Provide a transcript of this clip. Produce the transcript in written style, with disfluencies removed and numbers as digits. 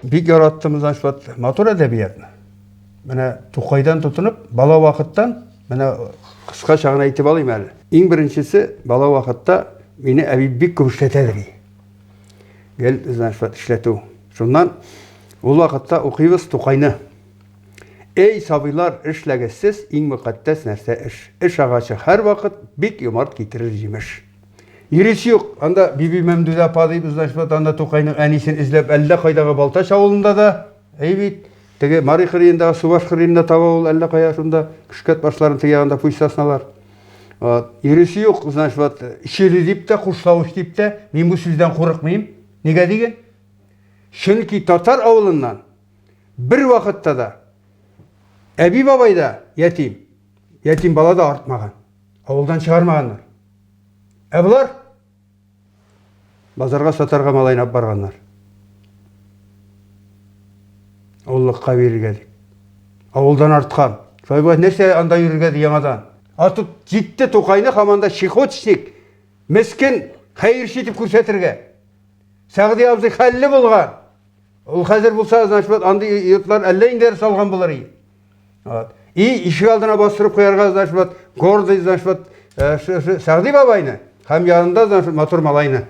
бик яраттым значит мотор әдәбиятны. Менә Тукайдан тотынып, бала вакыттан, менә кыскача гына әйтеп алыйм әле. Иң беренчесе, бала вакытта мине әби бик күп эшләтәдер. Гел, значит, эшләтү. Шуннан ул вакытта укыйбыз Тукайны. Эй сабыйлар, эшләгәсез иң мөкатдәс нәрсә эш. Эш агачы һәр вакыт бик юмарт китерер җимеш. Иресе юк. Анда Биби Мәмдүдә апа дибез, значит, анда Тукайның әнисен эзләп, әллә кайдагы Балтач авылында да, бит, теге Мари кырыендагы Субаш кырыенда таба ул әллә кая шунда күшкәт башларын тыягында пуйсасналар. Иресе юк, значит, ишеле дип тә, кушлавыш дип тә, мин бу сүздән курыкмыйм. Нигә диген? Чөнки татар авылыннан бер вакытта да әби бабай да ятим. Ятим бала да артмаган. Авылдан чыгармаганнар. Булар базарга сатарга малайнап барганнар. Авыллыкка бирергә дип. Авылдан арткан. Шайбай нәрсә анда йөрергә ди яңадан. Атып җитте Тукайны һаманда шихотчик, мескен хәерче дип күрсәтергә. Сәгъди абзый хәлле булган. Ул хәзер булса, значит, анда йортлар әллә инде салган булыр иде. Ишек алдына бастырып куярга, значит, гордый, значит, Сәгъди бабайны һәм янында, значит, матур малайны.